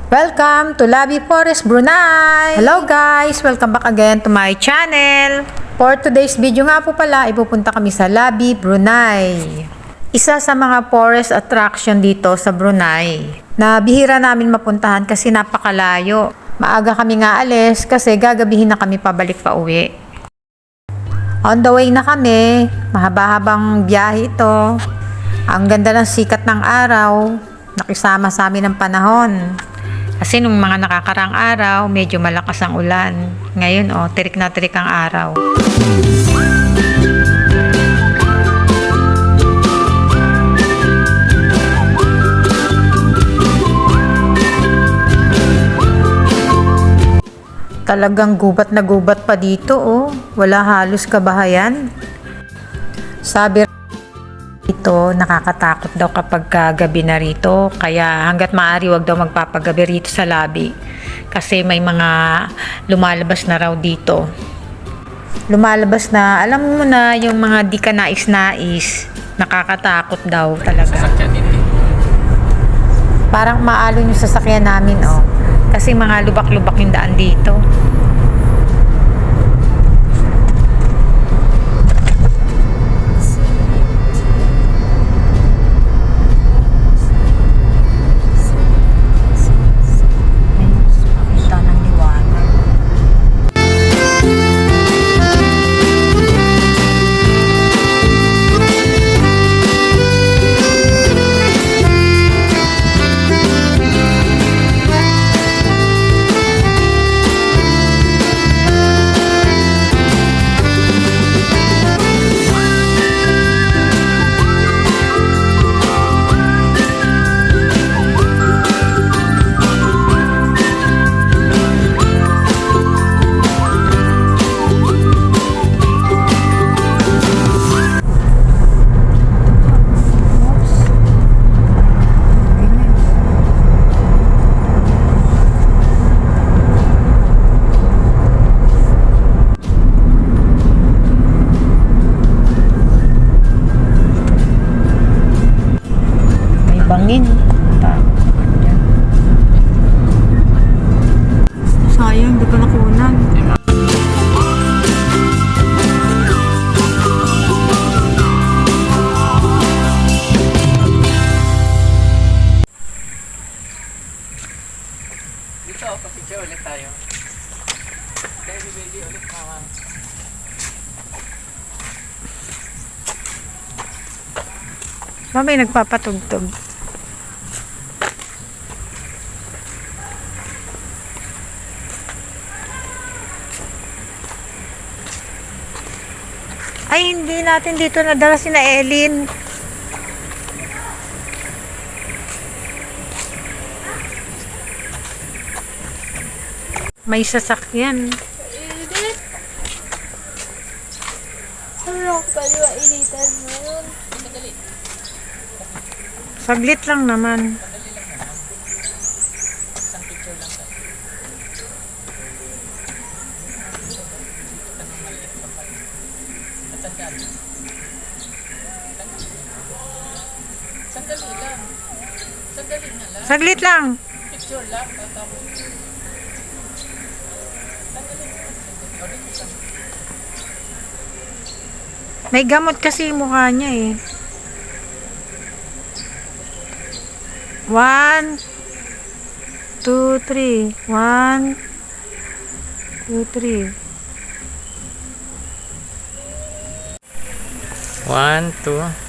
Welcome to Labi Forest, Brunei! Hello guys! Welcome back again to my channel! For today's video nga po pala, ipupunta kami sa Labi, Brunei. Isa sa mga forest attraction dito sa Brunei na bihira namin mapuntahan kasi napakalayo. Maaga kami nga alis kasi gagabihin na kami pabalik pa uwi. On the way na kami, mahaba-habang biyahe ito. Ang ganda ng sikat ng araw, nakisama sa amin ng panahon. Kasi nung mga nakakarang araw, medyo malakas ang ulan. Ngayon, tirik na tirik ang araw. Talagang gubat na gubat pa dito, Wala halos kabahayan. Sabi dito, nakakatakot daw kapag gabi na rito. Kaya hanggat maaari wag daw magpapagabi rito sa Labi. Kasi may mga lumalabas na raw dito. Lumalabas na, alam mo na, yung mga di ka nais-nais. Nakakatakot daw talaga. Parang maalon yung sasakyan namin, Kasi mga lubak-lubak yung daan dito. Bangin. Sayang, di ko nakunan. Dito, pa-picture ulit tayo. Baby, baby, ulit mama. May nagpapatugtog. Ay, hindi natin dito nadala sina Elin. May sasakyan. Init? Ano ko pwede mainitan mo yun? Saglit lang naman. Isang picture lang tayo. Matandaan. Sandali lang. Sandali na lang. Saglit lang. Picture lang. Tapos. Sandali. May gamot kasi yung mukha niya eh. 1, 2, 3. 1, 2, 3. 1, 2.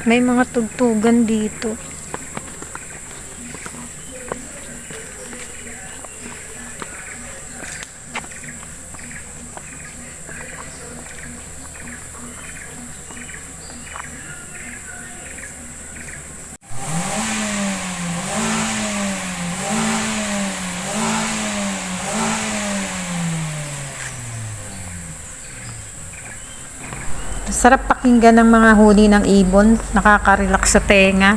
May mga tugtugan dito. Sarap pakinggan ng mga huni ng ibon. Nakaka-relax sa tenga.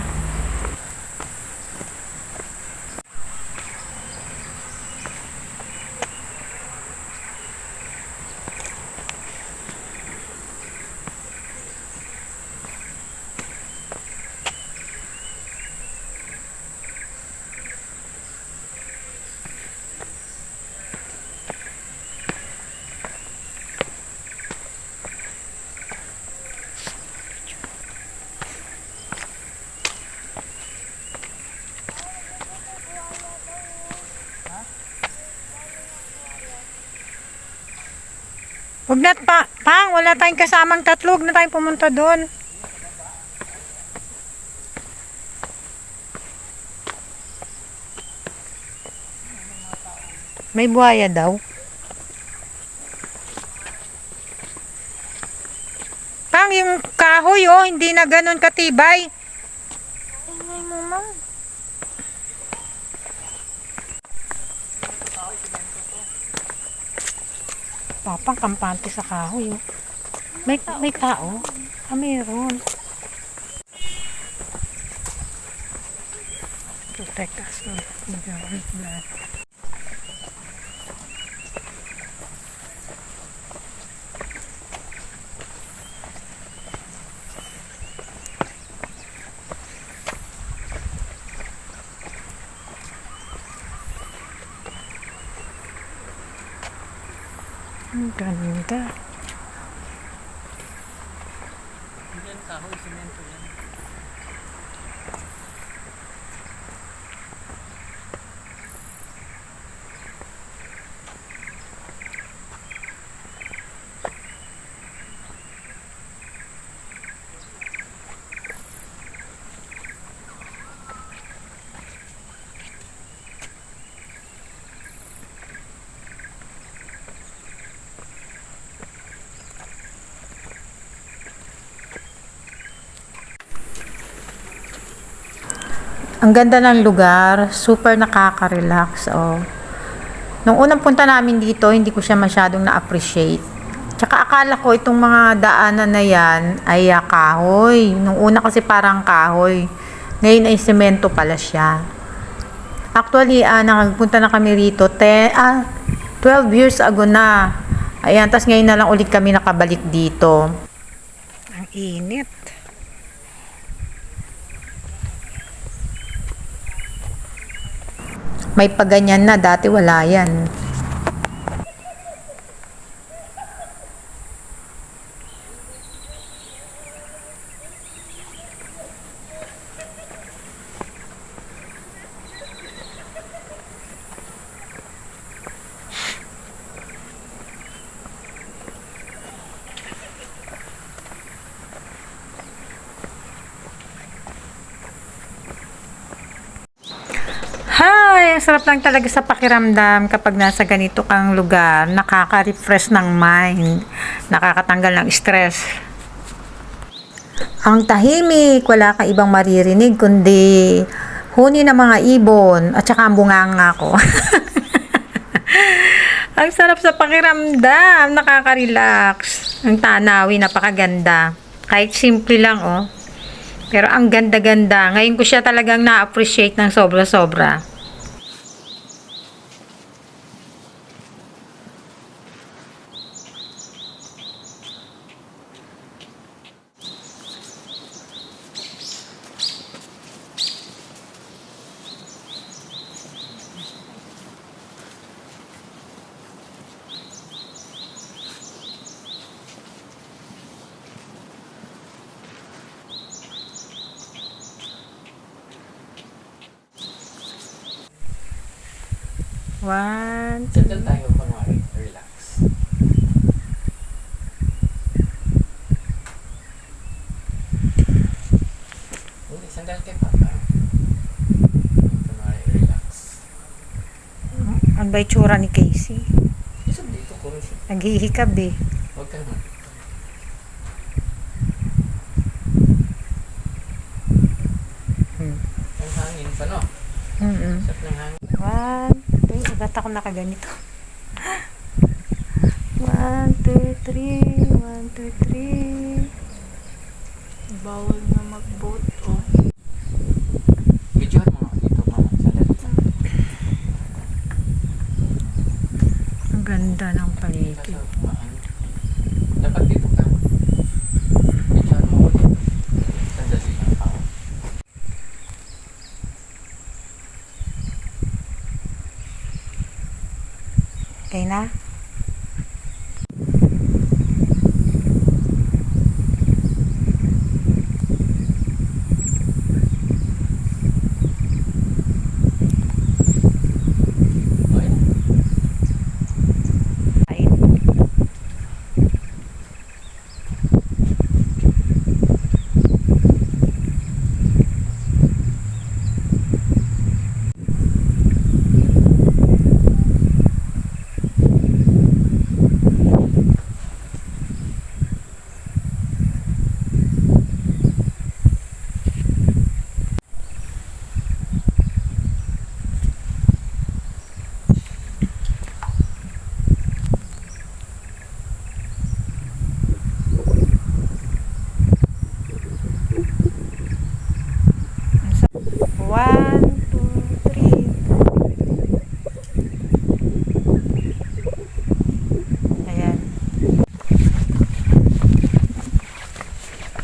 Huwag na pang, wala tayong kasamang tatlo. Huwag na tayong pumunta doon. May buhaya daw. Pang, yung kahoy oh, hindi na ganun katibay. Ingay mo, ma'am. Papang kampante sa kahoy oh. May tao? Ah, meron. Protect us from the blood. Ang ganda. Yan, kahoy, simento yan. Ang ganda ng lugar, super nakaka-relax. Oh. Nung unang punta namin dito, hindi ko siya masyadong na-appreciate. Tsaka akala ko itong mga daanan na yan ay kahoy. Nung una kasi parang kahoy. Ngayon ay semento pala siya. Actually, nagpunta na kami rito 12 years ago na. Ayan, tas ngayon na lang ulit kami nakabalik dito. Ang init. May paganyan na, dati wala yan. Hi! Ang sarap lang talaga sa pakiramdam kapag nasa ganito kang lugar. Nakaka-refresh ng mind. Nakakatanggal ng stress. Ang tahimik. Wala kang ibang maririnig kundi huni ng mga ibon at saka ang bunganga ko. Ang sarap sa pakiramdam. Nakaka-relax. Ang tanawin, napakaganda. Kahit simple lang, oh. Pero ang ganda-ganda. Ngayon ko siya talagang na-appreciate ng sobra-sobra. One, Sandal tayo, kunwari, relax. Hindi, sandal kay Papa. Kunwari, relax. Ang ba itsura ni Casey? Isang dito, kung siya. Naghihikab eh. Huwag ka naman. Ang hangin pa, no? Sarap ng hangin. 1, 2, ba't ako nakaganito? 1, 2, 3, 1, 2, 3. bawal na mag-boat. Oh. Videohan mo nga dito, mama. Sandali. Ang ganda ng paligid. Dapat dito ka. Videohan mo ko dito. Sandali lang ako. Okay na? Okay. Ay. One, two, three. Ayan.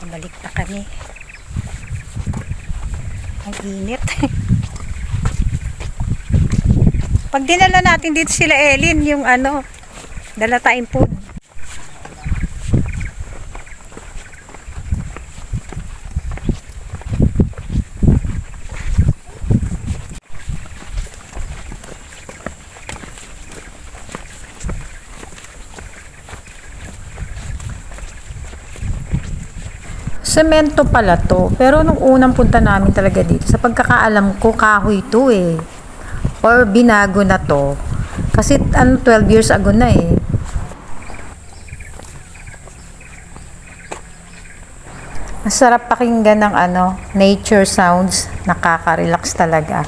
Balik na kami. Ang init. Pag dinala natin dito sila Elin, yung dala tayong food. Semento pala to. Pero nung unang punta namin talaga dito, sa pagkakaalam ko, kahoy to eh. Or binago na to. Kasi 12 years ago na eh. Masarap pakinggan ng nature sounds. Nakaka-relax talaga.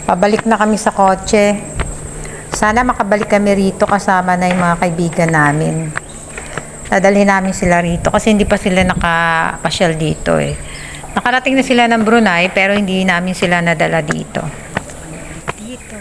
Pabalik na kami sa kotse. Sana makabalik kami rito kasama na yung mga kaibigan namin. Dadalhin namin sila rito kasi hindi pa sila nakapasyal dito eh. Nakarating na sila ng Brunei pero hindi namin sila nadala dito. Dito.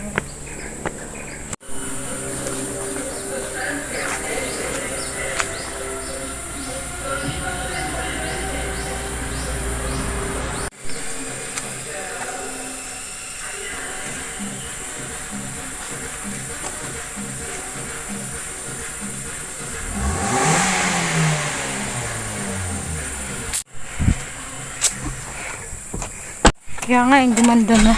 Kaya nga, yung gumanda na.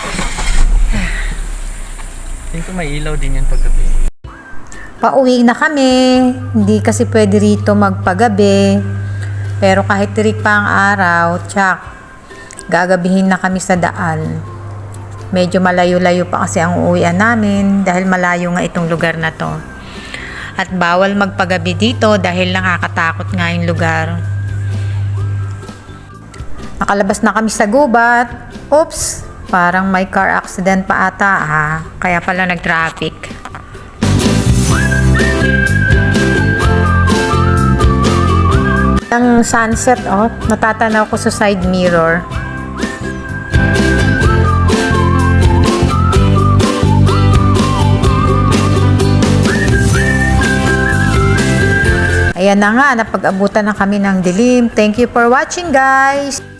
Tingin ko may ilaw din yan paggabi. Pauwi na kami. Hindi kasi pwede rito magpagabi. Pero kahit tirik pa ang araw, tsak, gagabihin na kami sa daan. Medyo malayo-layo pa kasi ang uuwian namin dahil malayo nga itong lugar na to. At bawal magpagabi dito dahil nakakatakot nga yung lugar. Nakalabas na kami sa gubat. Oops, parang may car accident pa ata ha. Kaya pala nag-traffic. Ang sunset, natatanaw ko sa side mirror. Ayan na nga, napag-abutan na kami ng dilim. Thank you for watching guys!